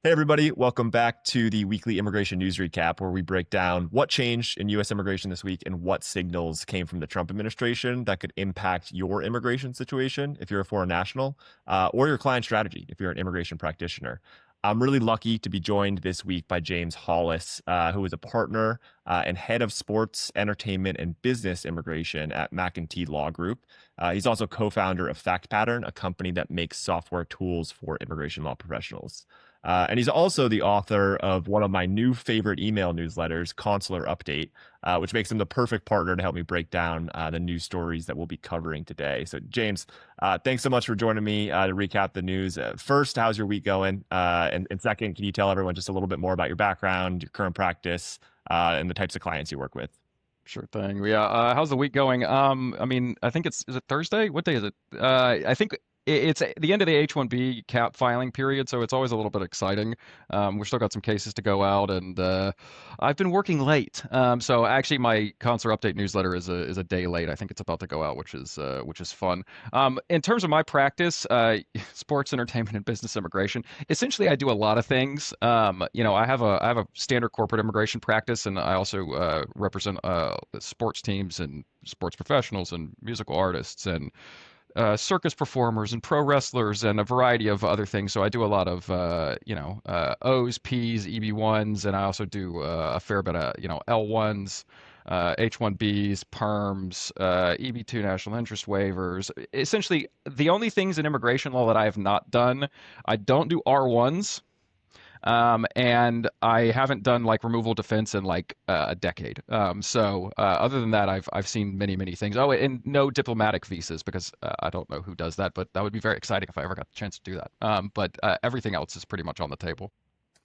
Hey, everybody. Welcome back to the weekly immigration news recap, where we break down what changed in U.S. immigration this week and what signals came from the Trump administration that could impact your immigration situation if you're a foreign national, or your client strategy if you're an immigration practitioner. I'm really lucky to be joined this week by James Hollis, who is a partner and head of sports, entertainment, and business immigration at McEntee Law Group. He's also co-founder of Fact Pattern, a company that makes software tools for immigration law professionals. And he's also the author of one of my new favorite email newsletters, Consular Update, which makes him the perfect partner to help me break down the news stories that we'll be covering today. So, James, thanks so much for joining me to recap the news. First, how's your week going? And second, can you tell everyone just a little bit more about your background, your current practice, and the types of clients you work with? Sure thing. Yeah. How's the week going? I think is it Thursday? What day is it? I think it's the end of the H-1B cap filing period, so it's always a little bit exciting. We've still got some cases to go out, and I've been working late. So actually, my Consular Update newsletter is a day late. I think it's about to go out, which is fun. In terms of my practice, sports, entertainment, and business immigration. Essentially, I do a lot of things. I have a standard corporate immigration practice, and I also represent sports teams and sports professionals and musical artists and circus performers and pro wrestlers and a variety of other things. So I do a lot of O's, P's, EB1s, and I also do a fair bit of L1s, H1Bs, perms, EB2 national interest waivers. Essentially, the only things in immigration law that I have not done, I don't do R1s. And I haven't done like removal defense in like a decade. Other than that, I've seen many things. Oh, and no diplomatic visas because I don't know who does that, but that would be very exciting if I ever got the chance to do that. But everything else is pretty much on the table.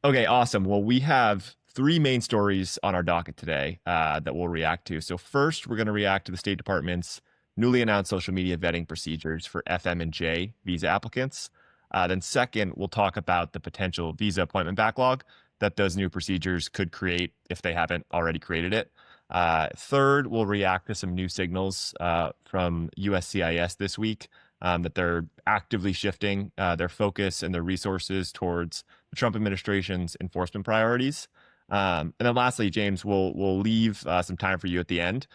Okay, awesome. Well, we have three main stories on our docket today that we'll react to. So first, we're going to react to the State Department's newly announced social media vetting procedures for FM and J visa applicants. Then second, we'll talk about the potential visa appointment backlog that those new procedures could create if they haven't already created it. Third, we'll react to some new signals from USCIS this week that they're actively shifting their focus and their resources towards the Trump administration's enforcement priorities. And then lastly, James, we'll leave some time for you at the end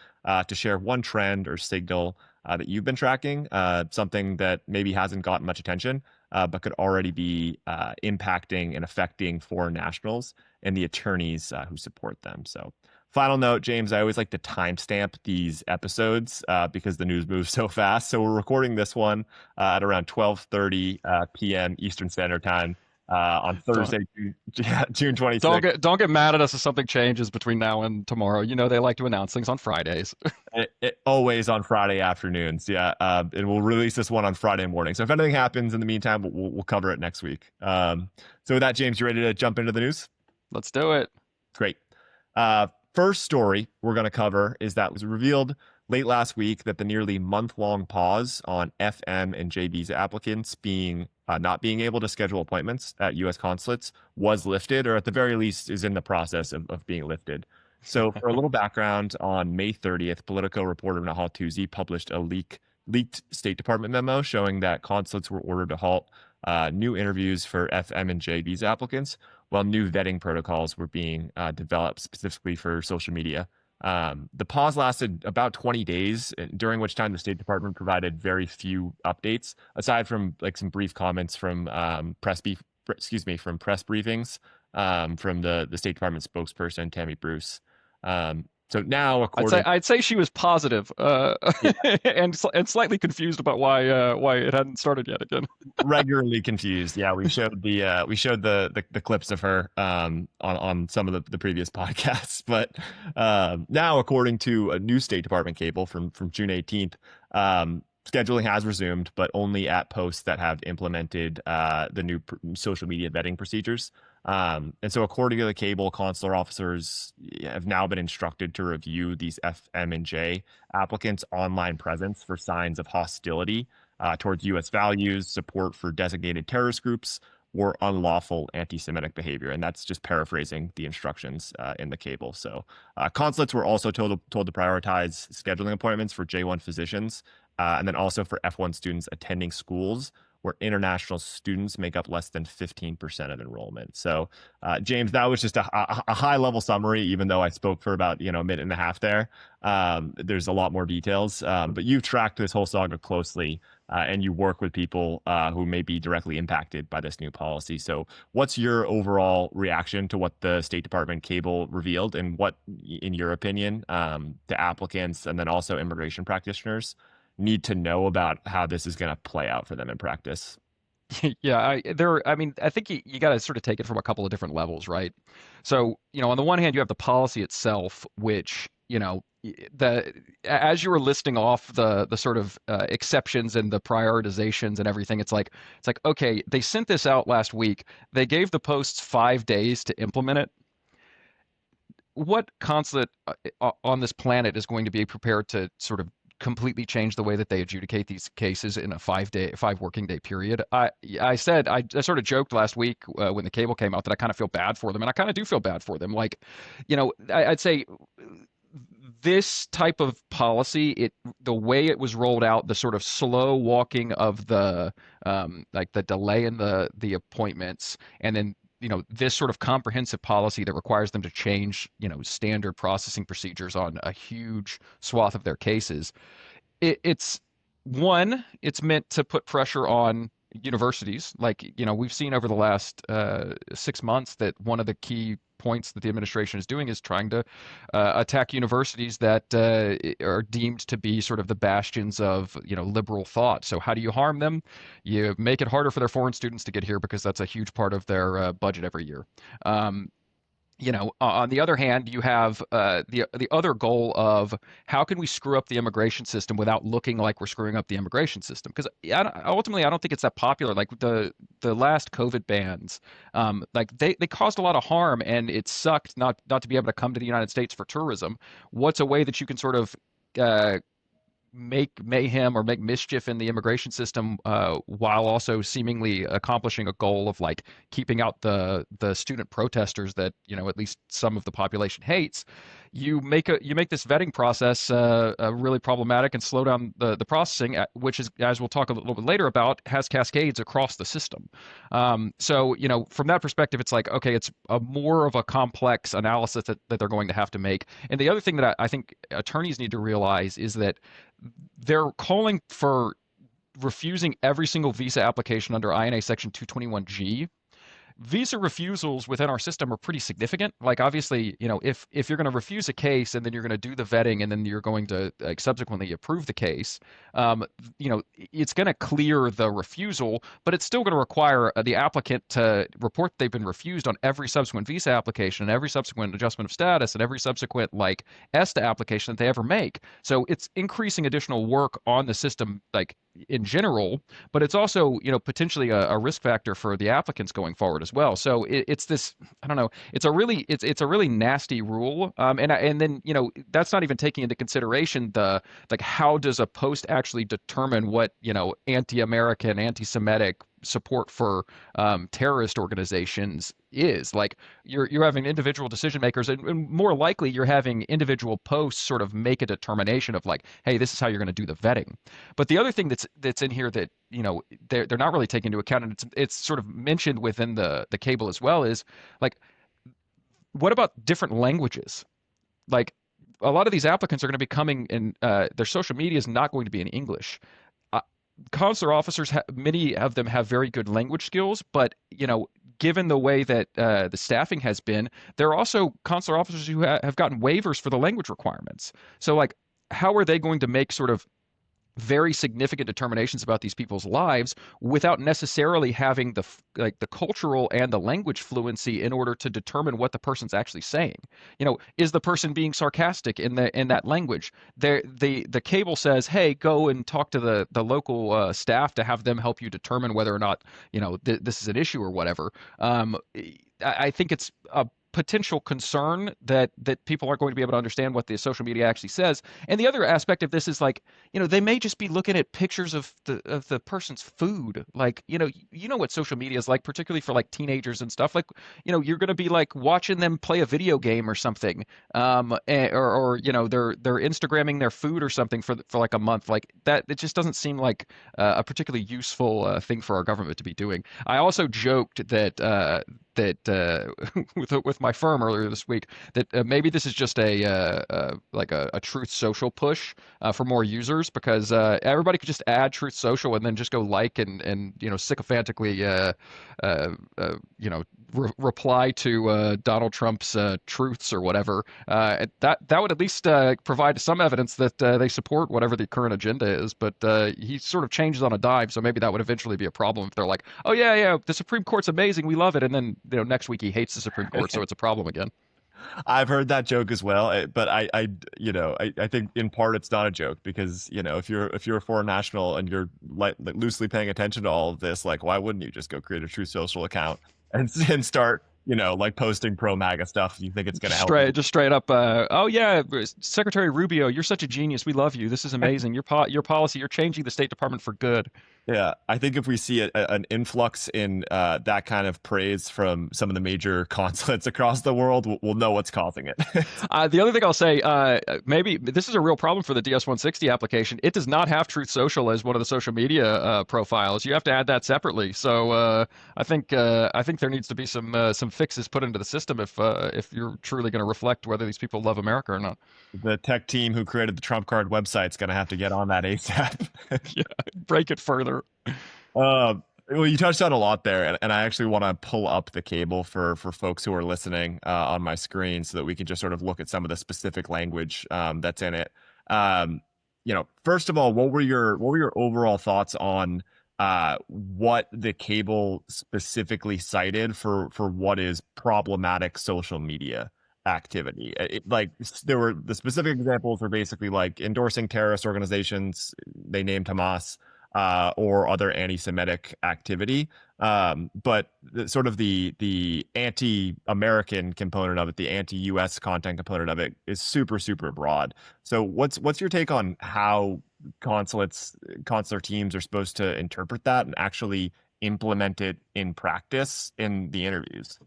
to share one trend or signal that you've been tracking, something that maybe hasn't gotten much attention, but could already be impacting and affecting foreign nationals and the attorneys who support them. So, final note, James, I always like to timestamp these episodes because the news moves so fast. So we're recording this one at around 12:30 p.m. Eastern Standard Time on Don't Thursday, June don't 26th. get mad at us if something changes between now and tomorrow. You know they like to announce things on Fridays. Always on Friday afternoons. Yeah. And we'll release this one on Friday morning. So if anything happens in the meantime, we'll cover it next week. So with that, James, you ready to jump into the news? Let's do it. Great. First story we're going to cover is that it was revealed late last week that the nearly month-long pause on FM and J visa applicants being not being able to schedule appointments at U.S. consulates was lifted, or at the very least is in the process of being lifted. So for a little background, on May 30th, Politico reporter Nahal Tuzi published a leaked State Department memo showing that consulates were ordered to halt new interviews for FM and J visa applicants, while new vetting protocols were being developed specifically for social media. The pause lasted about 20 days, during which time the State Department provided very few updates, aside from like some brief comments from from press briefings from the State Department spokesperson Tammy Bruce. So now, according, I'd say she was positive, yeah, and slightly confused about why it hadn't started yet again. regularly confused. Yeah, we showed the clips of her on some of the previous podcasts, but now, according to a new State Department cable from June 18th, scheduling has resumed, but only at posts that have implemented the new social media vetting procedures. And so, according to the cable, consular officers have now been instructed to review these FM and J applicants' online presence for signs of hostility towards U.S. values, support for designated terrorist groups, or unlawful anti-Semitic behavior. And that's just paraphrasing the instructions in the cable. So consulates were also told to prioritize scheduling appointments for J1 physicians, and then also for F1 students attending schools where international students make up less than 15% of enrollment. So, James, that was just a high level summary, even though I spoke for about, a minute and a half there. There's a lot more details, but you've tracked this whole saga closely, and you work with people who may be directly impacted by this new policy. So, what's your overall reaction to what the State Department cable revealed, and what, in your opinion, the applicants and then also immigration practitioners need to know about how this is going to play out for them in practice? Yeah, I mean, I think you got to sort of take it from a couple of different levels, right? So, on the one hand, you have the policy itself, which, as you were listing off the sort of exceptions and the prioritizations and everything, it's like, okay, they sent this out last week. They gave the posts 5 days to implement it. What consulate on this planet is going to be prepared to sort of completely change the way that they adjudicate these cases in a 5 working day period? I said, I sort of joked last week when the cable came out that I kind of feel bad for them, and I kind of do feel bad for them. Like, I'd say this type of policy, the way it was rolled out, the sort of slow walking of the like the delay in the appointments, and then this sort of comprehensive policy that requires them to change standard processing procedures on a huge swath of their cases. It's meant to put pressure on universities. Like, we've seen over the last 6 months that one of the key points that the administration is doing is trying to attack universities that are deemed to be sort of the bastions of liberal thought. So how do you harm them? You make it harder for their foreign students to get here because that's a huge part of their budget every year. On the other hand, you have the other goal of how can we screw up the immigration system without looking like we're screwing up the immigration system? Because ultimately, I don't think it's that popular. Like the last COVID bans, like they caused a lot of harm, and it sucked not to be able to come to the United States for tourism. What's a way that you can sort of make mayhem or make mischief in the immigration system while also seemingly accomplishing a goal of like keeping out the student protesters that at least some of the population hates? You make this vetting process really problematic and slow down the processing, which is, as we'll talk a little bit later about, has cascades across the system. So from that perspective, it's like, okay, it's a more of a complex analysis that they're going to have to make. And the other thing that I think attorneys need to realize is that they're calling for refusing every single visa application under INA Section 221G. Visa refusals within our system are pretty significant. Like, obviously, if you're going to refuse a case and then you're going to do the vetting and then you're going to subsequently approve the case, it's going to clear the refusal, but it's still going to require the applicant to report they've been refused on every subsequent visa application, and every subsequent adjustment of status, and every subsequent like ESTA application that they ever make. So it's increasing additional work on the system, like in general, but it's also potentially a risk factor for the applicants going forward as well. So it's this, I don't know, it's a really nasty rule, and then that's not even taking into consideration the like how does a post actually determine what anti-American, anti-Semitic support for terrorist organizations is. Like, you're having individual decision makers, and more likely you're having individual posts sort of make a determination of like, hey, this is how you're going to do the vetting. But the other thing that's in here that they're not really taking into account, and it's sort of mentioned within the cable as well, is like, what about different languages? Like, a lot of these applicants are going to be coming in, their social media is not going to be in English. Consular officers, many of them have very good language skills, but given the way that the staffing has been, there are also consular officers who have gotten waivers for the language requirements. So, like, how are they going to make sort of very significant determinations about these people's lives without necessarily having the cultural and the language fluency in order to determine what the person's actually saying? Is the person being sarcastic in that language? The cable says, hey, go and talk to the local staff to have them help you determine whether or not this is an issue or whatever. I think it's potential concern that people aren't going to be able to understand what the social media actually says. And the other aspect of this is like, they may just be looking at pictures of the person's food. Like, you know what social media is like, particularly for like teenagers and stuff. Like, you're going to be like watching them play a video game or something, or they're Instagramming their food or something for like a month. Like that, it just doesn't seem like a particularly useful thing for our government to be doing. I also joked that with my firm earlier this week that maybe this is just a Truth Social push for more users, because everybody could just add Truth Social and then just go like and sycophantically reply to Donald Trump's truths or whatever. That would at least provide some evidence that they support whatever the current agenda is. But he sort of changes on a dime, so maybe that would eventually be a problem if they're like, oh yeah, the Supreme Court's amazing, we love it, and then next week he hates the Supreme Court, so it's a problem again. I've heard that joke as well, but I think in part it's not a joke because if you're a foreign national and you're like loosely paying attention to all of this, like why wouldn't you just go create a True Social account and start like posting pro MAGA stuff? You think it's going to help you? Just straight up. Oh yeah, Secretary Rubio, you're such a genius. We love you. This is amazing. Your policy. You're changing the State Department for good. Yeah, I think if we see an influx in that kind of praise from some of the major consulates across the world, we'll know what's causing it. The other thing I'll say, maybe this is a real problem for the DS-160 application. It does not have Truth Social as one of the social media profiles. You have to add that separately. So I think there needs to be some fixes put into the system if you're truly going to reflect whether these people love America or not. The tech team who created the Trump card website's going to have to get on that ASAP. Yeah, break it further. Well, you touched on a lot there, and I actually want to pull up the cable for folks who are listening on my screen so that we can just sort of look at some of the specific language that's in it. First of all, what were your overall thoughts on what the cable specifically cited for what is problematic social media activity? There were the specific examples were basically like endorsing terrorist organizations. They named Hamas. Or other anti-Semitic activity, but sort of the anti-American component of it, the anti-U.S. content component of it, is super super broad. So what's your take on how consular teams are supposed to interpret that and actually implement it in practice in the interviews?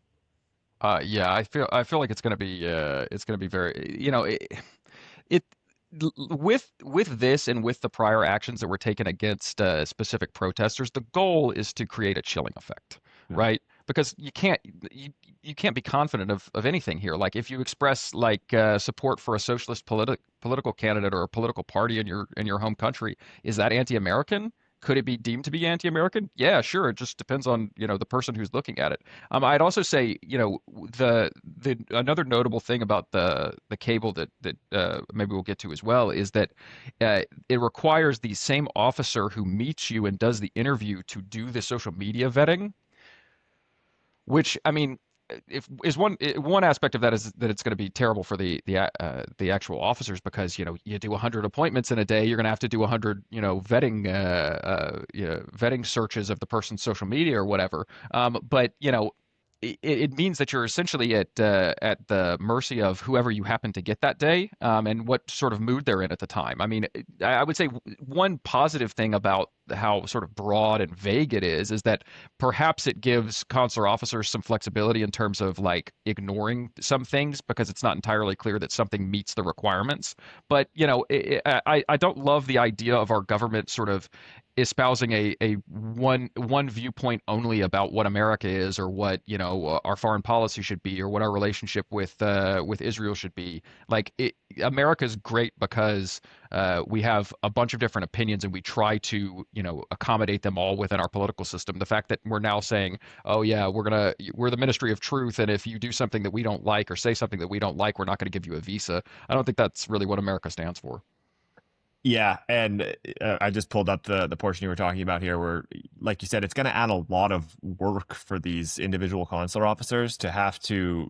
Yeah, I feel like it's going to be very it with this and with the prior actions that were taken against specific protesters, the goal is to create a chilling effect, Yeah. right? Because you can't be confident of anything here. Like if you express like support for a socialist political candidate or a political party in your home country, is that anti-American? Could it be deemed to be anti-American? Yeah, sure. It just depends on, the person who's looking at it. I'd also say, the another notable thing about the cable that maybe we'll get to as well is that it requires the same officer who meets you and does the interview to do the social media vetting, which I mean, if is one aspect of that is that it's going to be terrible for the actual officers, because you do 100 appointments in a day, you're going to have to do 100 vetting searches of the person's social media or whatever. But it means that you're essentially at the mercy of whoever you happen to get that day, and what sort of mood they're in at the time. I mean, I would say one positive thing about how sort of broad and vague it is that perhaps it gives consular officers some flexibility in terms of like ignoring some things because it's not entirely clear that something meets the requirements. But I don't love the idea of our government sort of espousing a one viewpoint only about what America is, or what our foreign policy should be, or what our relationship with Israel should be. Like America's great because we have a bunch of different opinions and we try to accommodate them all within our political system. The fact that we're now saying, oh yeah, we're the Ministry of Truth, and if you do something that we don't like or say something that we don't like, we're not going to give you a visa. I don't think that's really what America stands for. Yeah, and I just pulled up the portion you were talking about here, where, like you said, it's going to add a lot of work for these individual consular officers to have to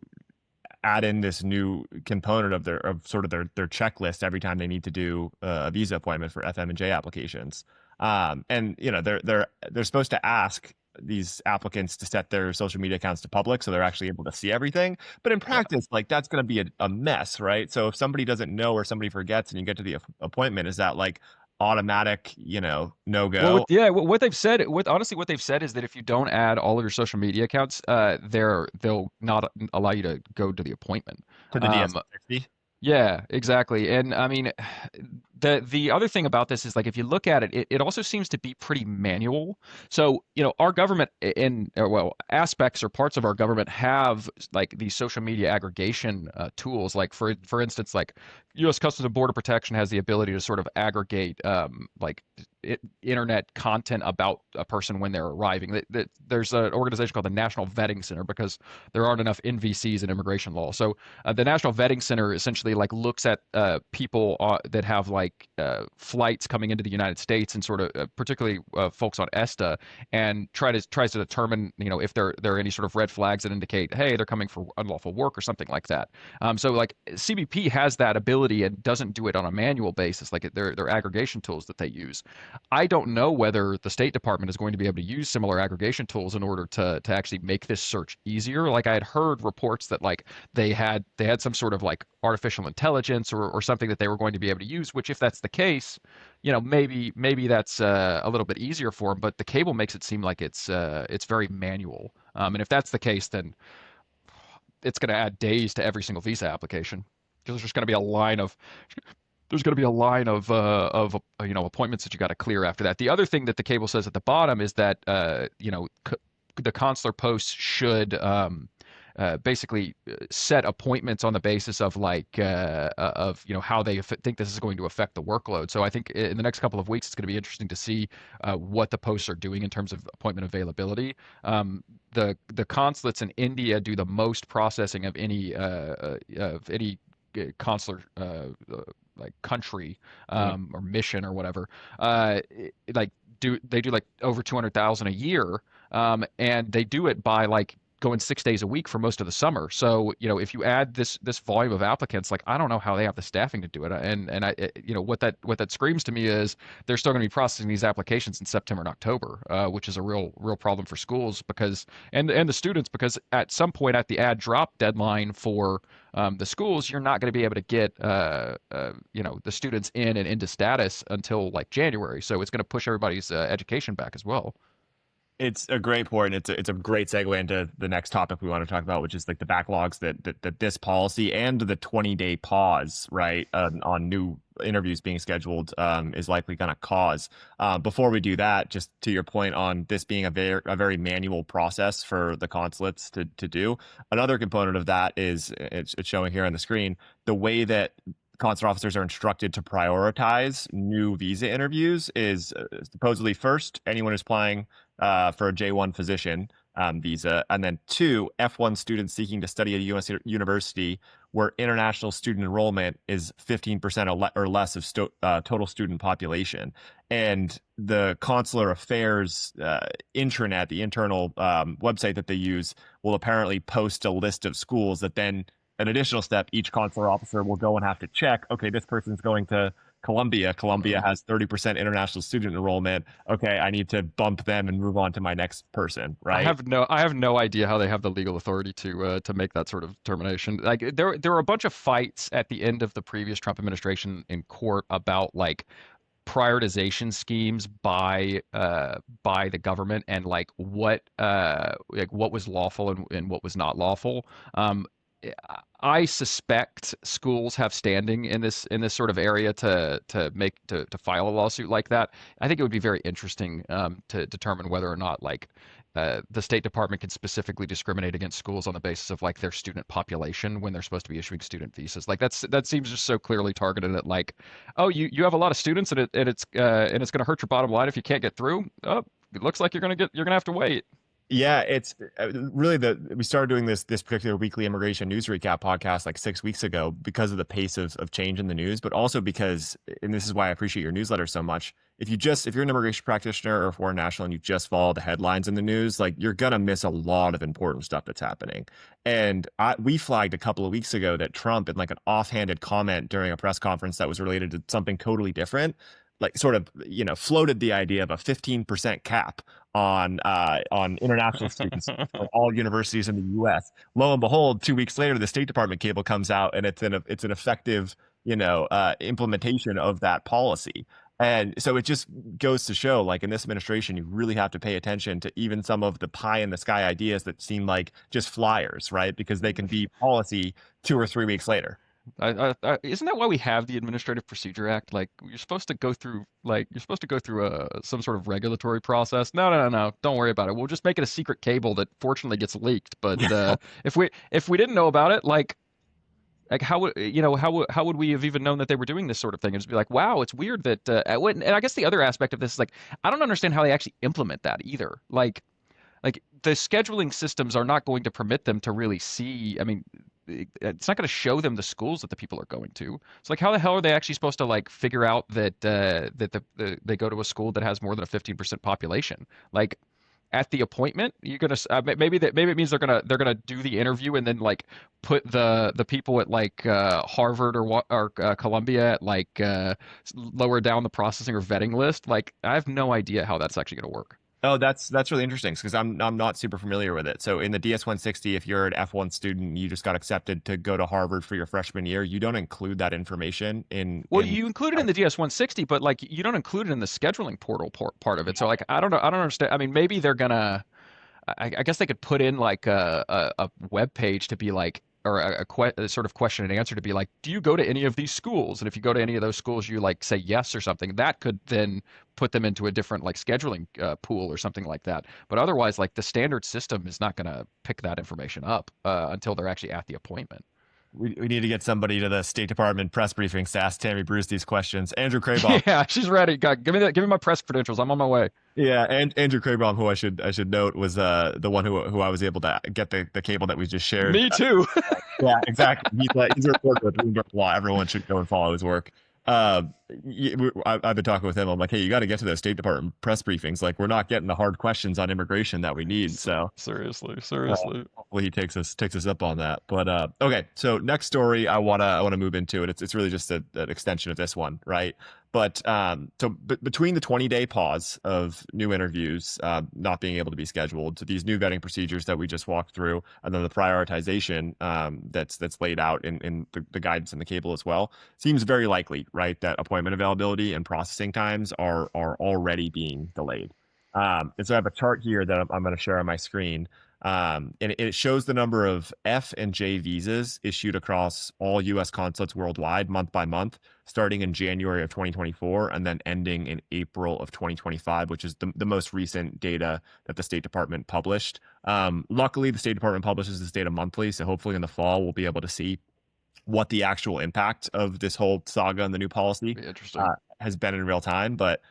add in this new component of their checklist every time they need to do a visa appointment for FM and J applications. And they're supposed to ask these applicants to set their social media accounts to public, so they're actually able to see everything. But in Yeah. practice, like that's going to be a mess, right? So if somebody doesn't know or somebody forgets and you get to the appointment, is that like automatic, no Well, go? what they've said, what they've said is that if you don't add all of your social media accounts, they'll not allow you to go to the appointment. To the Um, DS60? Yeah, exactly. And I mean, the other thing about this is like if you look at it, it also seems to be pretty manual. So, our government well, aspects or parts of our government have like these social media aggregation tools. Like for instance, like U.S. Customs and Border Protection has the ability to sort of aggregate internet content about a person when they're arriving. There's an organization called the National Vetting Center because there aren't enough NVCs in immigration law. So the National Vetting Center essentially like looks at people that have like flights coming into the United States and sort of particularly folks on ESTA and tries to determine if there are any sort of red flags that indicate hey they're coming for unlawful work or something like that. So like CBP has that ability and doesn't do it on a manual basis. Like they're aggregation tools that they use. I don't know whether the State Department is going to be able to use similar aggregation tools in order to actually make this search easier. Like I had heard reports that like they had some sort of like artificial intelligence or something that they were going to be able to use, which if that's the case, maybe that's a little bit easier for them, but the cable makes it seem like it's very manual. And if that's the case, then it's going to add days to every single visa application because there's going to be a line of appointments that you got to clear after that. The other thing that the cable says at the bottom is that the consular posts should basically set appointments on the basis of like how they think this is going to affect the workload. So I think in the next couple of weeks it's going to be interesting to see what the posts are doing in terms of appointment availability. The consulates in India do the most processing of any consular like country or mission or whatever. Like they do like over 200,000 a year, and they do it by like going 6 days a week for most of the summer. So, if you add this volume of applicants, like I don't know how they have the staffing to do it. And what that screams to me is they're still going to be processing these applications in September and October, which is a real problem for schools because and the students because at some point at the add drop deadline for the schools, you're not going to be able to get the students in and into status until like January. So it's going to push everybody's education back as well. It's a great point. It's a great segue into the next topic we want to talk about, which is like the backlogs that this policy and the 20-day pause, right, on new interviews being scheduled is likely going to cause. Before we do that, just to your point on this being a very manual process for the consulates to do, another component of that is it's showing here on the screen the way that consular officers are instructed to prioritize new visa interviews is supposedly first anyone who's applying for a J1 physician visa, and then two, F1 students seeking to study at a U.S. university where international student enrollment is 15% or less of total student population. And the consular affairs intranet, the internal website that they use, will apparently post a list of schools that then an additional step, each consular officer will go and have to check, okay, this person's going to Colombia. Colombia has 30% international student enrollment. Okay, I need to bump them and move on to my next person, right? I have no idea how they have the legal authority to make that sort of determination. Like there were a bunch of fights at the end of the previous Trump administration in court about like prioritization schemes by the government and like what was lawful and what was not lawful. I suspect schools have standing in this sort of area to file a lawsuit like that. I think it would be very interesting to determine whether or not like the State Department can specifically discriminate against schools on the basis of like their student population when they're supposed to be issuing student visas. Like that seems just so clearly targeted at like, oh, you have a lot of students and it's going to hurt your bottom line if you can't get through. Oh, it looks like you're going to have to wait. Yeah, it's really we started doing this particular weekly immigration news recap podcast like 6 weeks ago because of the pace of change in the news, but also because, and this is why I appreciate your newsletter so much. If you're an immigration practitioner or a foreign national and you just follow the headlines in the news, like you're gonna miss a lot of important stuff that's happening. And we flagged a couple of weeks ago that Trump, in like an offhanded comment during a press conference that was related to something totally different, like sort of floated the idea of a 15% cap on international students for all universities in the U.S. Lo and behold, 2 weeks later, the State Department cable comes out, and it's an effective implementation of that policy. And so it just goes to show, like in this administration, you really have to pay attention to even some of the pie in the sky ideas that seem like just flyers, right? Because they can be policy 2 or 3 weeks later. Isn't that why we have the Administrative Procedure Act? Like you're supposed to go through some sort of regulatory process. No. Don't worry about it. We'll just make it a secret cable that fortunately gets leaked. But if we didn't know about it, like how would how would we have even known that they were doing this sort of thing? And just be like, wow, it's weird that and I guess the other aspect of this is like I don't understand how they actually implement that either. Like the scheduling systems are not going to permit them to really see. I mean, it's not going to show them the schools that the people are going to. So like, how the hell are they actually supposed to like figure out that they go to a school that has more than a 15% population? Like at the appointment, you're gonna maybe it means they're gonna do the interview and then like put the people at like Harvard or Columbia at like lower down the processing or vetting list. Like I have no idea how that's actually gonna work. Oh, that's really interesting because I'm not super familiar with it. So in the DS 160, if you're an F1 student, you just got accepted to go to Harvard for your freshman year, you don't include that information Well, you include it in the DS 160, but like you don't include it in the scheduling portal part of it. So like I don't know, I don't understand. I mean, maybe they're gonna. I guess they could put in like a web page to be like, or a sort of question and answer to be like, do you go to any of these schools? And if you go to any of those schools, you like say yes or something. That could then put them into a different like scheduling pool or something like that. But otherwise, like the standard system is not going to pick that information up until they're actually at the appointment. We need to get somebody to the State Department press briefings to ask Tammy Bruce these questions. Andrew Craybaum. Yeah, she's ready. God, give me my press credentials. I'm on my way. Yeah, and Andrew Craybaum, who I should note was the one who I was able to get the cable that we just shared. Me too. Yeah, exactly. He's a reporter with Bloomberg Law. Everyone should go and follow his work. I've been talking with him. I'm like, hey, you got to get to those State Department press briefings. Like, we're not getting the hard questions on immigration that we need. So seriously. hopefully he takes us up on that. But okay, so next story I wanna move into it. It's really just an extension of this one, right? But between the 20-day pause of new interviews not being able to be scheduled to these new vetting procedures that we just walked through, and then the prioritization that's laid out in the guidance and the cable as well, seems very likely, right, that appointment availability and processing times are already being delayed. And so I have a chart here that I'm going to share on my screen. And it shows the number of F and J visas issued across all U.S. consulates worldwide month by month, starting in January of 2024 and then ending in April of 2025, which is the most recent data that the State Department published. Luckily, the State Department publishes this data monthly, so hopefully in the fall we'll be able to see what the actual impact of this whole saga and the new policy has been in real time. But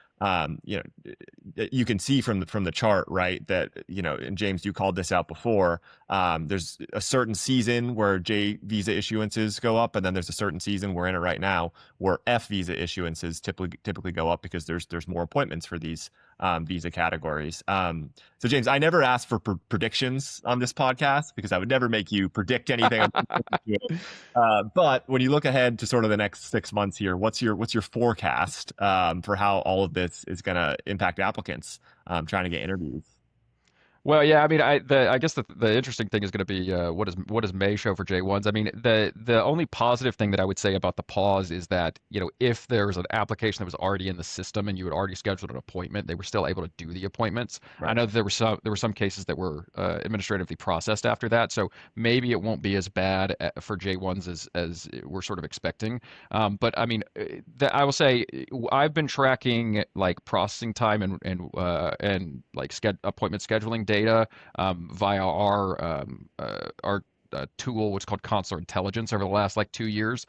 you can see from the chart, right, that and James, you called this out before. There's a certain season where J visa issuances go up, and then there's a certain season, we're in it right now, where F visa issuances typically go up because there's more appointments for these visa categories. So James, I never asked for predictions on this podcast because I would never make you predict anything. But when you look ahead to sort of the next 6 months here, what's your forecast for how all of this is going to impact applicants trying to get interviews? Well, yeah, I mean, I guess the interesting thing is going to be what does May show for J1s? I mean, the only positive thing that I would say about the pause is that if there was an application that was already in the system and you had already scheduled an appointment, they were still able to do the appointments. Right. I know there were some cases that were administratively processed after that, so maybe it won't be as bad for J1s as we're sort of expecting. But I mean, I will say I've been tracking like processing time and like appointment scheduling data via our tool, which is called Consular Intelligence, over the last like 2 years.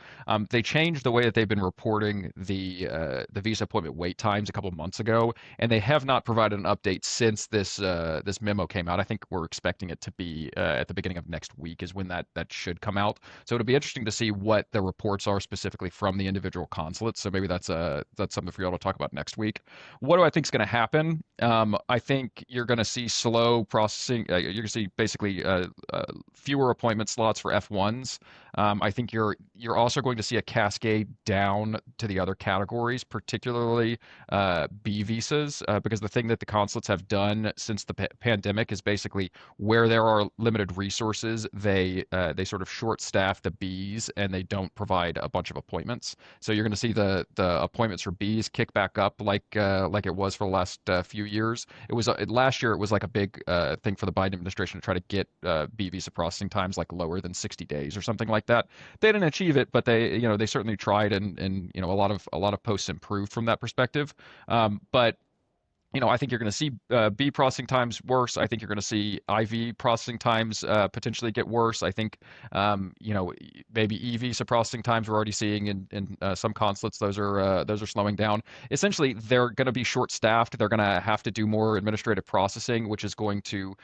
They changed the way that they've been reporting the visa appointment wait times a couple of months ago, and they have not provided an update since this memo came out. I think we're expecting it to be at the beginning of next week is when that should come out. So it'll be interesting to see what the reports are specifically from the individual consulates. So maybe that's something for y'all to talk about next week. What do I think is going to happen? I think you're going to see slow processing. You're going to see basically fewer appointments appointment slots for F1s. I think you're also going to see a cascade down to the other categories, particularly B visas, because the thing that the consulates have done since the pandemic is basically where there are limited resources, they sort of short staff the Bs and they don't provide a bunch of appointments. So you're going to see the appointments for Bs kick back up like it was for the last few years. It was last year. It was like a big thing for the Biden administration to try to get B visa processing times like lower than 60 days or something like that. They didn't achieve it, but they certainly tried, and a lot of posts improved from that perspective. But I think you're going to see B processing times worse. I think you're going to see IV processing times potentially get worse. I think, maybe e-visa processing times we're already seeing in some consulates. Those are slowing down. Essentially, they're going to be short-staffed. They're going to have to do more administrative processing, which is going to,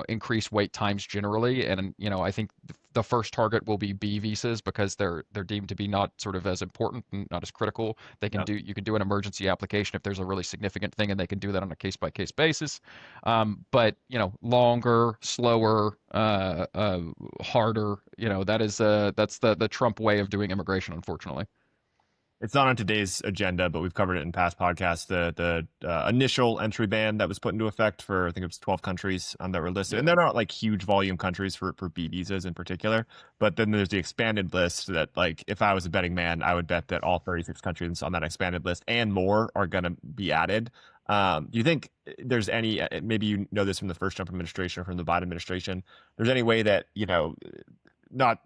increase wait times generally. And I think the first target will be B visas because they're deemed to be not sort of as important and not as critical. You can do an emergency application if there's a really significant thing, and they can do that on a case by case basis. But longer, slower, harder. That's the Trump way of doing immigration, unfortunately. It's not on today's agenda, but we've covered it in past podcasts. The initial entry ban that was put into effect for, I think it was 12 countries that were listed. And they're not like huge volume countries for B visas in particular. But then there's the expanded list that, like, if I was a betting man, I would bet that all 36 countries on that expanded list and more are going to be added. Do you think there's any, maybe this from the first Trump administration or from the Biden administration, there's any way that, not,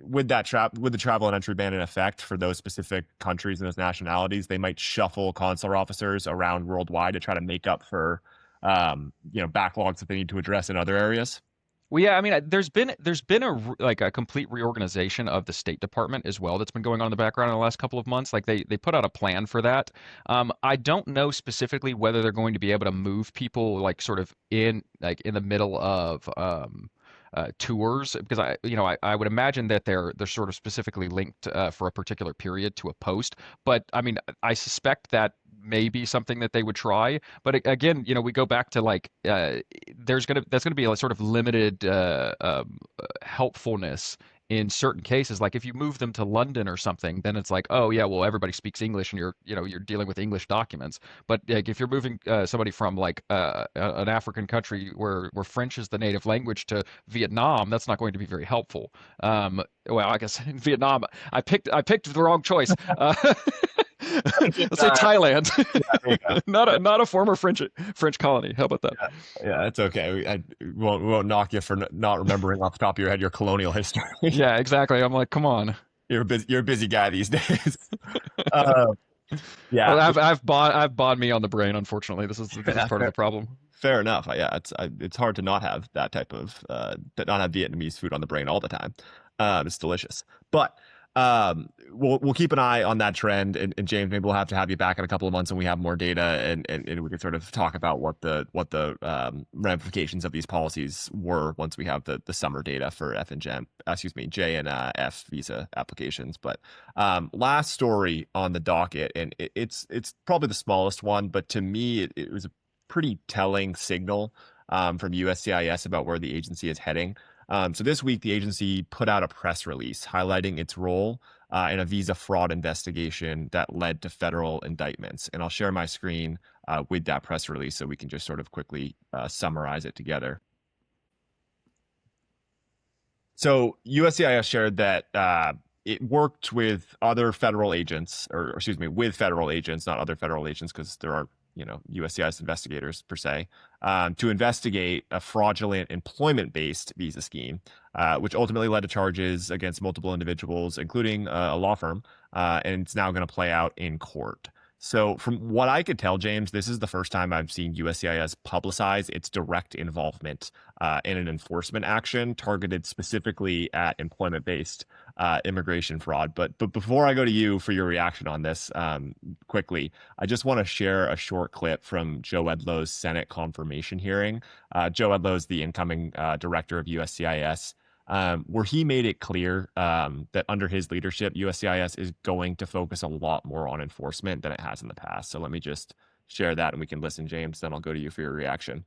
with the travel and entry ban in effect for those specific countries and those nationalities, they might shuffle consular officers around worldwide to try to make up for, backlogs that they need to address in other areas? Well, yeah, I mean, there's been a complete reorganization of the State Department as well that's been going on in the background in the last couple of months. Like they put out a plan for that. I don't know specifically whether they're going to be able to move people like sort of in the middle of tours, because I would imagine that they're sort of specifically linked for a particular period to a post. But I mean, I suspect that may be something that they would try. But again, we go back to like that's gonna be a sort of limited helpfulness in certain cases. Like if you move them to London or something, then it's like, oh yeah, well everybody speaks English and you're dealing with English documents. But like if you're moving somebody from like an African country where French is the native language to Vietnam, that's not going to be very helpful. Well, I guess in Vietnam, I picked the wrong choice. Let's say Thailand, not a former French colony. How about that? Yeah, it's okay. We won't knock you for not remembering off the top of your head your colonial history. Yeah, exactly. I'm like, come on. You're a busy guy these days. Yeah, well, I've bought me on the brain. Unfortunately, this is part of the problem. Fair enough. Yeah, it's hard to not have that type of to not have Vietnamese food on the brain all the time. It's delicious, but we'll keep an eye on that trend, and James, maybe we'll have to have you back in a couple of months when we have more data, and we can sort of talk about what the ramifications of these policies were once we have the summer data for J and F visa applications. But last story on the docket, and it's probably the smallest one, but to me it was a pretty telling signal from USCIS about where the agency is heading. So this week, the agency put out a press release highlighting its role in a visa fraud investigation that led to federal indictments. And I'll share my screen with that press release so we can just sort of quickly summarize it together. So USCIS shared that it worked with other federal agents, with federal agents, not other federal agents, because there are USCIS investigators per se, to investigate a fraudulent employment-based visa scheme, which ultimately led to charges against multiple individuals, including a law firm, and it's now going to play out in court. So from what I could tell, James, this is the first time I've seen USCIS publicize its direct involvement in an enforcement action targeted specifically at employment-based immigration fraud. But before I go to you for your reaction on this, quickly, I just want to share a short clip from Joe Edlow's Senate confirmation hearing. Joe Edlow is the incoming director of USCIS. Where he made it clear that under his leadership, USCIS is going to focus a lot more on enforcement than it has in the past. So let me just share that and we can listen, James, then I'll go to you for your reaction.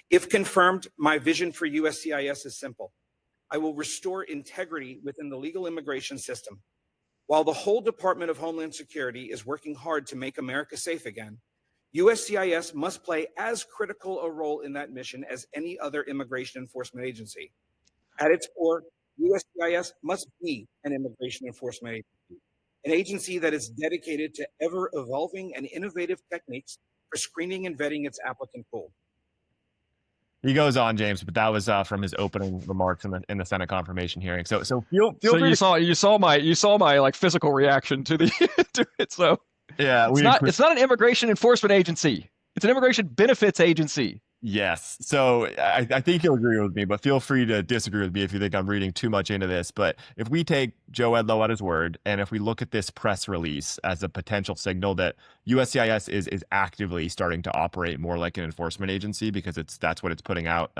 If confirmed, my vision for USCIS is simple. I will restore integrity within the legal immigration system. While the whole Department of Homeland Security is working hard to make America safe again, USCIS must play as critical a role in that mission as any other immigration enforcement agency. At its core, USCIS must be an immigration enforcement agency, an agency that is dedicated to ever evolving and innovative techniques for screening and vetting its applicant pool. He goes on, James, but that was from his opening remarks in the Senate confirmation hearing. So feel So free you saw my like physical reaction to the to it. So yeah, it's not an immigration enforcement agency. It's an immigration benefits agency. Yes. So I think you'll agree with me, but feel free to disagree with me if you think I'm reading too much into this. But if we take Joe Edlow at his word, and if we look at this press release as a potential signal that USCIS is actively starting to operate more like an enforcement agency because that's what it's putting out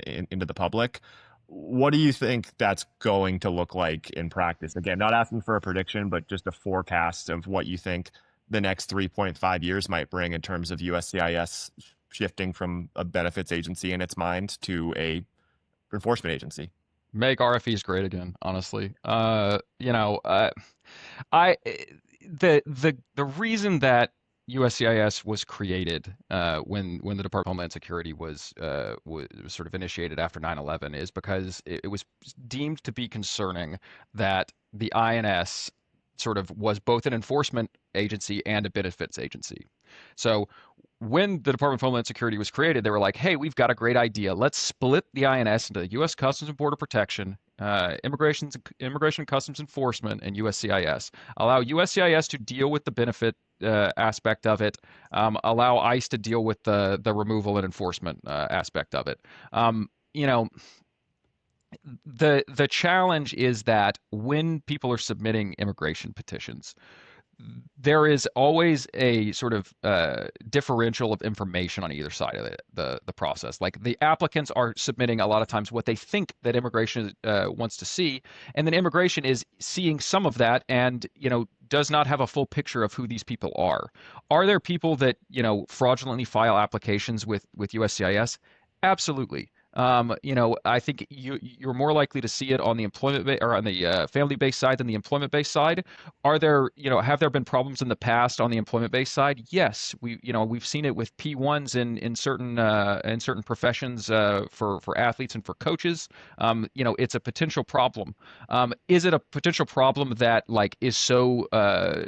into the public, what do you think that's going to look like in practice? Again, not asking for a prediction, but just a forecast of what you think the next 3.5 years might bring in terms of USCIS shifting from a benefits agency in its mind to a enforcement agency. Make RFEs great again, honestly. The reason that USCIS was created when the Department of Homeland Security was sort of initiated after 9/11 is because it was deemed to be concerning that the INS sort of was both an enforcement agency and a benefits agency. So when the Department of Homeland Security was created, they were like, hey, we've got a great idea. Let's split the INS into U.S. Customs and Border Protection, Immigration and Customs Enforcement, and USCIS. Allow USCIS to deal with the benefit aspect of it. Allow ICE to deal with the removal and enforcement aspect of it. The challenge is that when people are submitting immigration petitions, there is always a sort of differential of information on either side of the process. Like the applicants are submitting a lot of times what they think that immigration wants to see, and then immigration is seeing some of that and does not have a full picture of who these people are. Are there people that fraudulently file applications with USCIS? Absolutely. I think you're more likely to see it on the employment or on the family-based side than the employment-based side. Have there been problems in the past on the employment-based side? Yes, we've seen it with P1s in certain professions for athletes and for coaches. It's a potential problem. Is it a potential problem that is so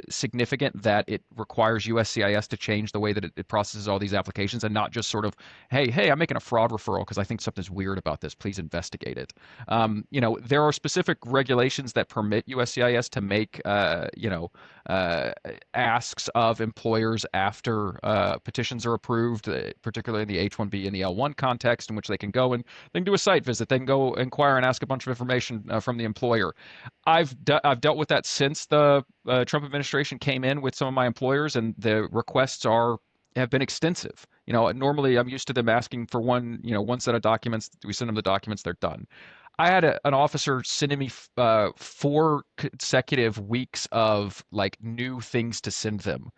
significant that it requires USCIS to change the way that it processes all these applications and not just sort of, hey, I'm making a fraud referral because I think something is weird about this. Please investigate it. There are specific regulations that permit USCIS to make, asks of employers after petitions are approved, particularly in the H-1B and the L-1 context, in which they can go and they can do a site visit. They can go inquire and ask a bunch of information from the employer. I've dealt with that since the Trump administration came in with some of my employers, and the requests have been extensive. Normally I'm used to them asking for one set of documents. We send them the documents, they're done. I had an officer sending me 4 consecutive weeks of new things to send them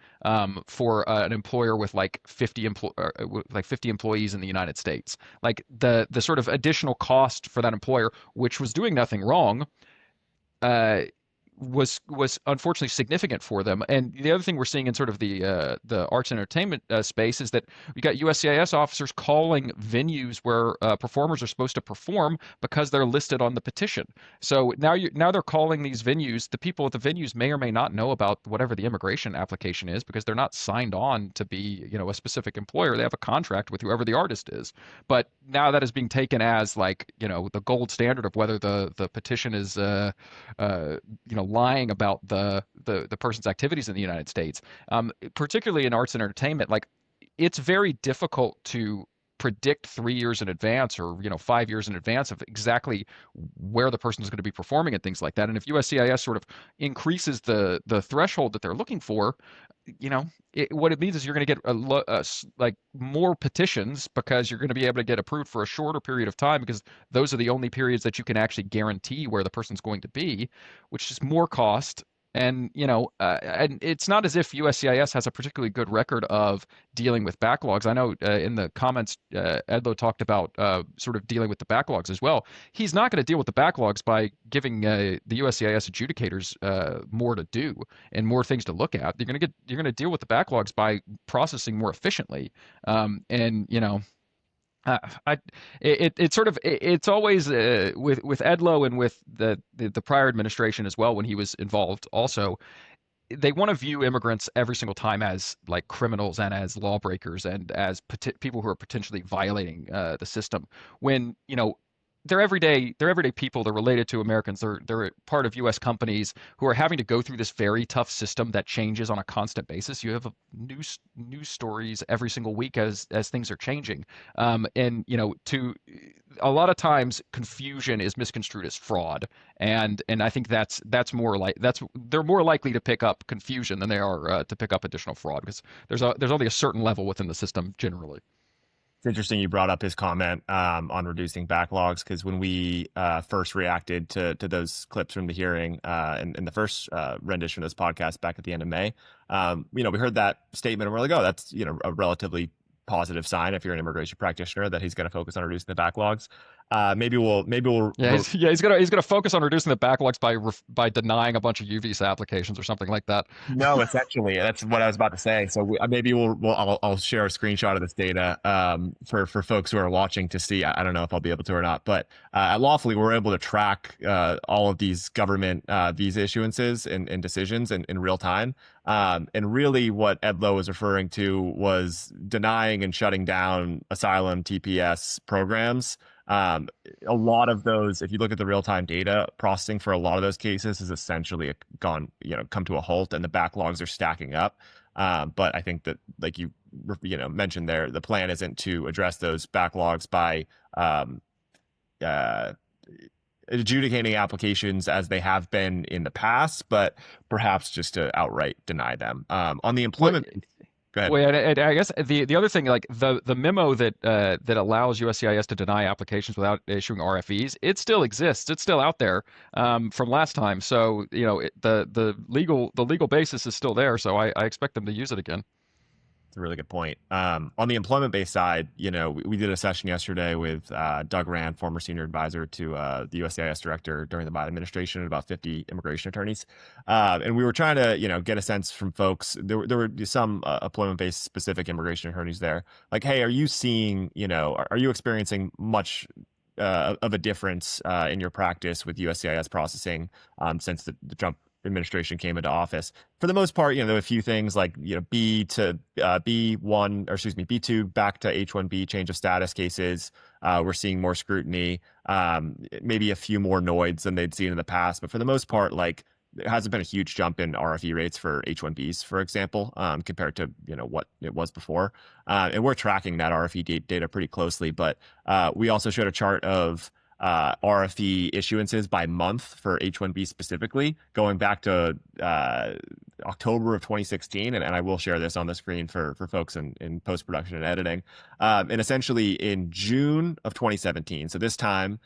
for an employer with 50 employees in the United States. The sort of additional cost for that employer, which was doing nothing wrong, was unfortunately significant for them. And the other thing we're seeing in sort of the arts and entertainment space is that we got USCIS officers calling venues where performers are supposed to perform because they're listed on the petition. So now they're calling these venues. The people at the venues may or may not know about whatever the immigration application is because they're not signed on to be a specific employer. They have a contract with whoever the artist is. But now that is being taken as the gold standard of whether the petition is lying about the person's activities in the United States, particularly in arts and entertainment. It's very difficult to predict 3 years in advance or 5 years in advance of exactly where the person is going to be performing and things like that. And if USCIS sort of increases the threshold that they're looking for, what it means is you're going to get more petitions because you're going to be able to get approved for a shorter period of time because those are the only periods that you can actually guarantee where the person's going to be, which is more cost And and it's not as if USCIS has a particularly good record of dealing with backlogs. I know in the comments, Edlo talked about sort of dealing with the backlogs as well. He's not going to deal with the backlogs by giving the USCIS adjudicators more to do and more things to look at. You're going to deal with the backlogs by processing more efficiently. And uh, I it's always with Edlo and with the prior administration as well when he was involved also they want to view immigrants every single time as like criminals and as lawbreakers and as people who are potentially violating the system when they're everyday people. They're related to Americans. They're part of U.S. companies who are having to go through this very tough system that changes on a constant basis. You have news stories every single week as things are changing, and to a lot of times confusion is misconstrued as fraud, and I think that's more like that's they're more likely to pick up confusion than they are to pick up additional fraud because there's only a certain level within the system generally. It's interesting you brought up his comment on reducing backlogs because when we first reacted to those clips from the hearing in the first rendition of this podcast back at the end of May, we heard that statement and we're like, oh, that's a relatively positive sign if you're an immigration practitioner that he's going to focus on reducing the backlogs. Maybe we'll He's gonna focus on reducing the backlogs by denying a bunch of U visa applications or something like that. No, essentially, that's what I was about to say. So maybe I'll share a screenshot of this data for folks who are watching to see. I don't know if I'll be able to or not, but at Lawfully, we're able to track all of these government visa issuances and decisions in real time. And really, what Edlo was referring to was denying and shutting down asylum TPS programs. A lot of those, if you look at the real-time data, processing for a lot of those cases has essentially come to a halt, and the backlogs are stacking up. But I think that, like you mentioned there, the plan isn't to address those backlogs by adjudicating applications as they have been in the past, but perhaps just to outright deny them. On the employment. Go ahead. Well, and I guess the other thing, like the memo that allows USCIS to deny applications without issuing RFEs, it still exists. It's still out there from last time. So the legal basis is still there. So I expect them to use it again. It's a really good point. On the employment-based side, we did a session yesterday with Doug Rand, former senior advisor to the USCIS director during the Biden administration, and about 50 immigration attorneys. And we were trying to, get a sense from folks. There were some employment-based specific immigration attorneys there. Like, hey, are you seeing, are you experiencing much of a difference in your practice with USCIS processing since the Trump administration came into office? For the most part, there were a few things like B2 back to H1B change of status cases. We're seeing more scrutiny, maybe a few more noids than they'd seen in the past. But for the most part, like, there hasn't been a huge jump in RFE rates for H1Bs, for example, compared to what it was before. And we're tracking that RFE data pretty closely. But we also showed a chart of RFE issuances by month for H1B specifically, going back to October of 2016. And I will share this on the screen for folks in post-production and editing. And essentially in June of 2017, so this time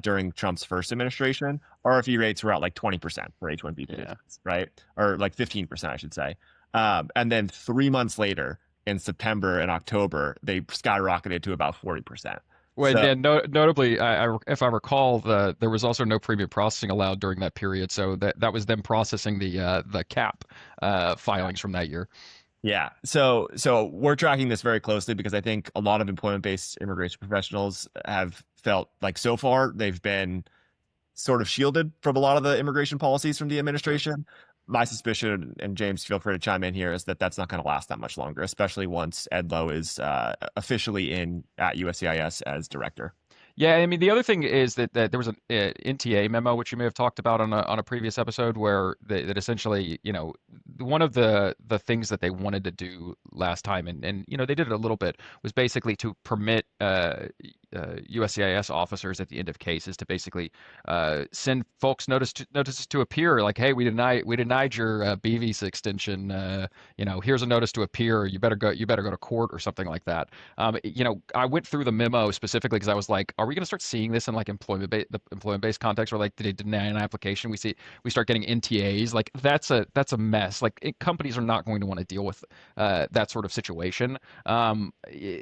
during Trump's first administration, RFE rates were at like 20% for H1B petitions, right? Or like 15%, I should say. And then 3 months later, in September and October, they skyrocketed to about 40%. Well, and notably, if I recall, there was also no premium processing allowed during that period, so that was them processing the cap filings from that year. Yeah, so we're tracking this very closely because I think a lot of employment-based immigration professionals have felt like so far they've been sort of shielded from a lot of the immigration policies from the administration. My suspicion, and James, feel free to chime in here, is that that's not going to last that much longer, especially once Edlo is officially in at USCIS as director. Yeah, I mean, the other thing is that there was an NTA memo, which you may have talked about on a previous episode, where that essentially, one of the things that they wanted to do last time, and they did it a little bit, was basically to permit USCIS officers at the end of cases to basically send folks notices to appear, like, hey, we denied your B visa extension. Here's a notice to appear. You better go to court or something like that. I went through the memo specifically because I was like, are we going to start seeing this in like the employment based context, where like did they deny an application? We start getting NTAs. Like that's a mess. Like companies are not going to want to deal with that sort of situation.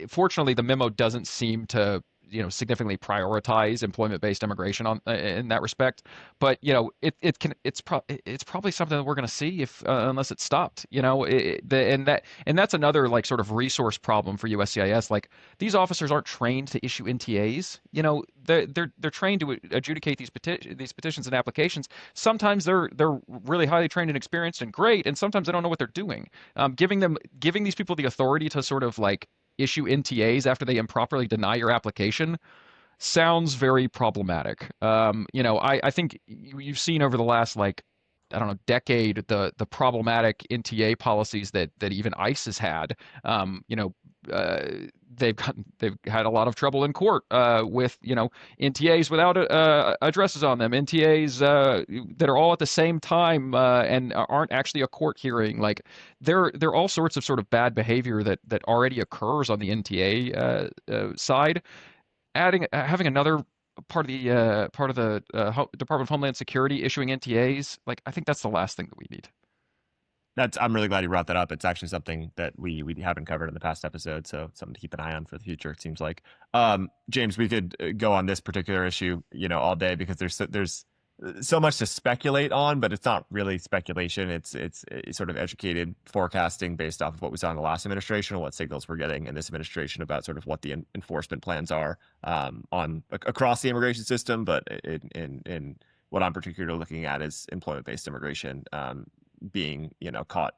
Fortunately, the memo doesn't seem to significantly prioritize employment-based immigration on in that respect. But it's probably something that we're going to see if unless it's stopped. And that's another like sort of resource problem for USCIS. Like these officers aren't trained to issue NTAs. They're trained to adjudicate these petitions and applications. Sometimes they're really highly trained and experienced and great, and sometimes they don't know what they're doing. Giving these people the authority to sort of like issue NTAs after they improperly deny your application sounds very problematic. I think you've seen over the last like I don't know decade the problematic NTA policies that even ICE has had. They've had a lot of trouble in court with NTAs without addresses on them, NTAs that are all at the same time and aren't actually a court hearing. Like there are all sorts of sort of bad behavior that already occurs on the NTA side. Having another part of the Department of Homeland Security issuing NTAs, like I think that's the last thing that we need. I'm really glad you brought that up. It's actually something that we haven't covered in the past episode, so something to keep an eye on for the future. It seems like, James, we could go on this particular issue, all day because there's so much to speculate on, but it's not really speculation. It's sort of educated forecasting based off of what we saw in the last administration and what signals we're getting in this administration about sort of what the enforcement plans are across the immigration system. But in what I'm particularly looking at is employment-based immigration. Being caught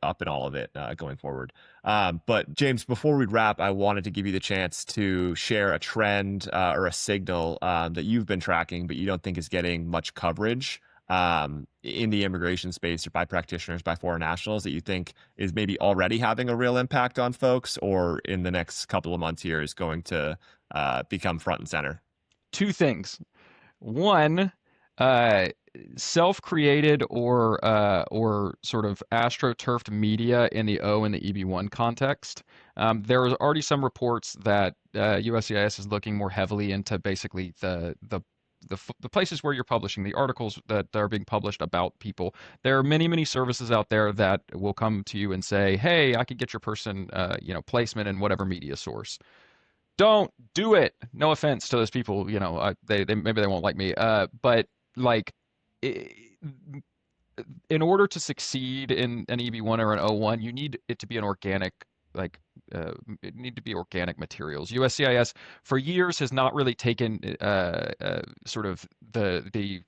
up in all of it going forward. But James, before we wrap, I wanted to give you the chance to share a trend or a signal that you've been tracking but you don't think is getting much coverage in the immigration space or by practitioners, by foreign nationals, that you think is maybe already having a real impact on folks or in the next couple of months here is going to become front and center. Two things. One, self-created or sort of astroturfed media in the O and the EB1 context. There are already some reports that USCIS is looking more heavily into basically the places where you're publishing the articles that are being published about people. There are many services out there that will come to you and say, hey, I could get your person placement in whatever media source. Don't do it. No offense to those people. They maybe they won't like me. But like, in order to succeed in an EB1 or an O1, you need it to be an organic, it need to be organic materials. USCIS for years has not really taken sort of the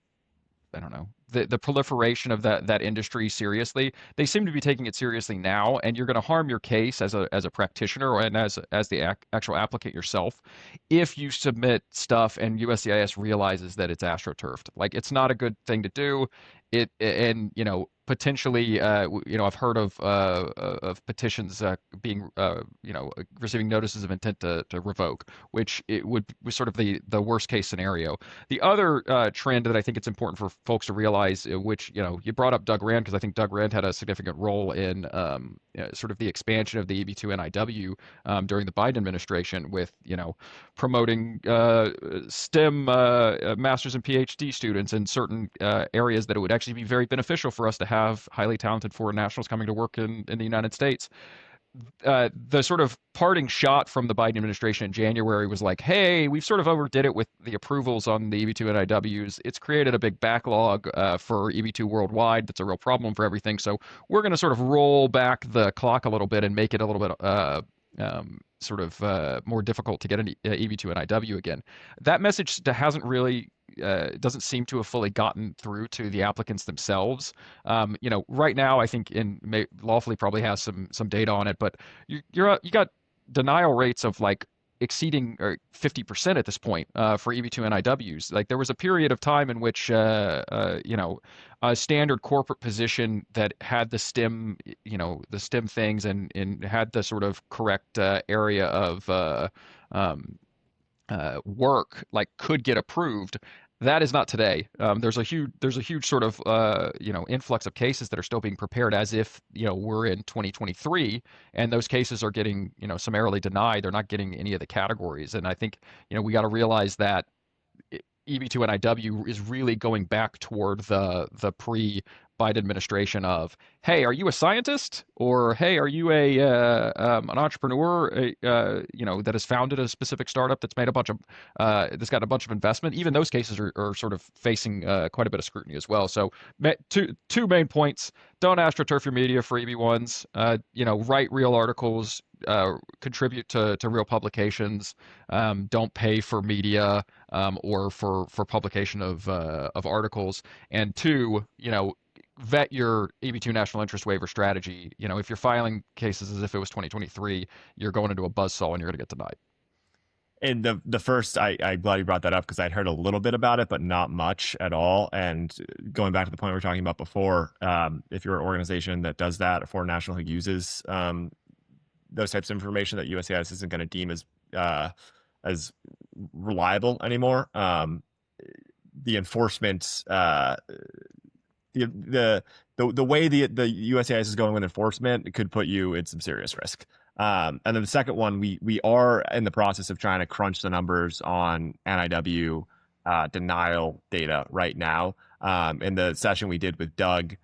I don't know, the proliferation of that industry seriously. They seem to be taking it seriously now, and you're going to harm your case as a practitioner and as the actual applicant yourself if you submit stuff and USCIS realizes that it's astroturfed. Like it's not a good thing to do. Potentially, I've heard of petitions being, receiving notices of intent to revoke, which it was sort of the worst case scenario. The other trend that I think it's important for folks to realize, which you brought up Doug Rand, because I think Doug Rand had a significant role in sort of the expansion of the EB2 NIW during the Biden administration, with promoting STEM masters and PhD students in certain areas that it would actually be very beneficial for us to have highly talented foreign nationals coming to work in the United States. The sort of parting shot from the Biden administration in January was like, hey, we've sort of overdid it with the approvals on the EB2 NIWs. It's created a big backlog for EB2 worldwide. That's a real problem for everything. So we're going to sort of roll back the clock a little bit and make it a little bit more difficult to get an EB2 NIW again. That message hasn't really doesn't seem to have fully gotten through to the applicants themselves. Right now, I think Lawfully probably has some data on it, but you got denial rates of like exceeding 50% at this point for EB2 NIWs. Like there was a period of time in which a standard corporate position that had the STEM things and had the sort of correct area of work like could get approved. That is not today. There's a huge sort of influx of cases that are still being prepared as if we're in 2023, and those cases are getting summarily denied. They're not getting any of the categories, and I think we got to realize that EB2 NIW is really going back toward the pre-Biden administration of, hey, are you a scientist, or hey, are you an entrepreneur, that has founded a specific startup that's made a bunch of that's got a bunch of investment. Even those cases are sort of facing quite a bit of scrutiny as well. So two main points: don't astroturf your media for EB1s. Write real articles. Contribute to real publications. Don't pay for media or for publication of articles. And two, vet your EB2 national interest waiver strategy. If you're filing cases as if it was 2023, you're going into a buzzsaw and you're going to get denied. And the first, I'm glad you brought that up because I'd heard a little bit about it, but not much at all. And going back to the point we were talking about before, if you're an organization that does that, a foreign national who uses those types of information that USCIS isn't going to deem as reliable anymore, the enforcement, the way the USCIS is going with enforcement could put you in some serious risk. And then the second one, we are in the process of trying to crunch the numbers on NIW denial data right now. In the session we did with Doug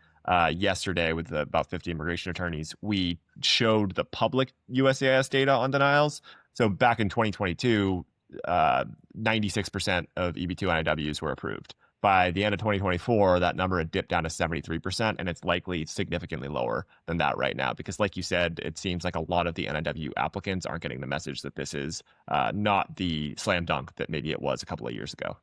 yesterday with about 50 immigration attorneys, we showed the public USCIS data on denials. So back in 2022, 96% of EB2 NIWs were approved. By the end of 2024, that number had dipped down to 73%, and it's likely significantly lower than that right now. Because like you said, it seems like a lot of the NIW applicants aren't getting the message that this is not the slam dunk that maybe it was a couple of years ago.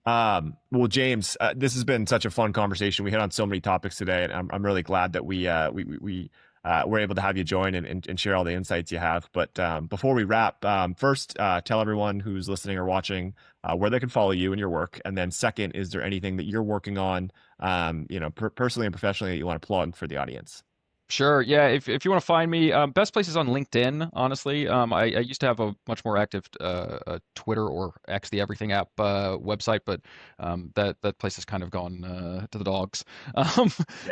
Well, James, this has been such a fun conversation. We hit on so many topics today, and I'm really glad that we were able to have you join and share all the insights you have. But before we wrap, first, tell everyone who's listening or watching where they can follow you and your work. And then second, is there anything that you're working on, personally and professionally, that you want to plug for the audience? Sure. Yeah. If you want to find me, best place is on LinkedIn, honestly. I used to have a much more active Twitter or X, the Everything app website, but that place has kind of gone to the dogs.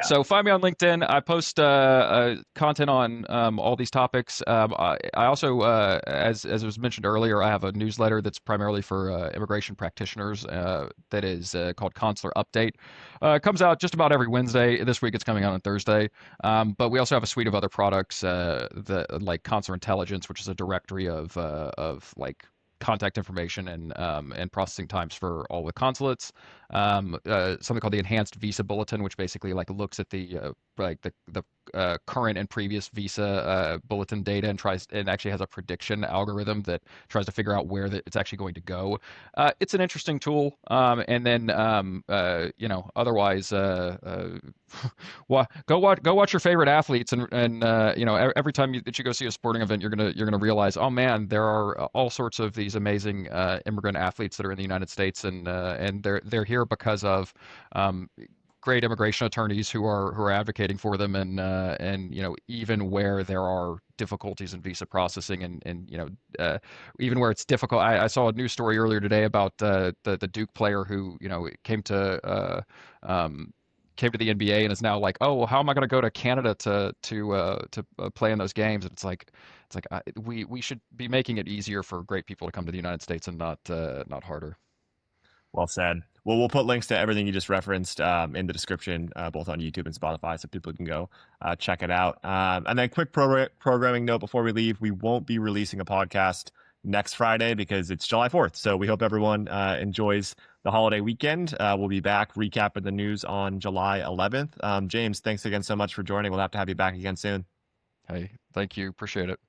So find me on LinkedIn. I post content on all these topics. I also, as was mentioned earlier, I have a newsletter that's primarily for immigration practitioners that is called Consular Update. It comes out just about every Wednesday. This week it's coming out on Thursday. But we also have a suite of other products, like Consular Intelligence, which is a directory of like contact information and processing times for all the consulates. Something called the Enhanced Visa Bulletin, which basically like looks at the current and previous visa bulletin data and actually has a prediction algorithm that tries to figure out where it's actually going to go. It's an interesting tool. And then otherwise, go watch your favorite athletes, and every time that you go see a sporting event, you're gonna realize, oh man, there are all sorts of these amazing immigrant athletes that are in the United States, and they're here because of great immigration attorneys who are advocating for them, and even where there are difficulties in visa processing, and even where it's difficult. I saw a news story earlier today about the Duke player who came to the NBA and is now like, oh, well, how am I going to go to Canada to play in those games? And it's like we should be making it easier for great people to come to the United States and not harder. Well said. Well, we'll put links to everything you just referenced in the description, both on YouTube and Spotify, so people can go check it out. And then quick programming note before we leave, we won't be releasing a podcast next Friday because it's July 4th. So we hope everyone enjoys the holiday weekend. We'll be back recapping the news on July 11th. James, thanks again so much for joining. We'll have to have you back again soon. Hey, thank you. Appreciate it.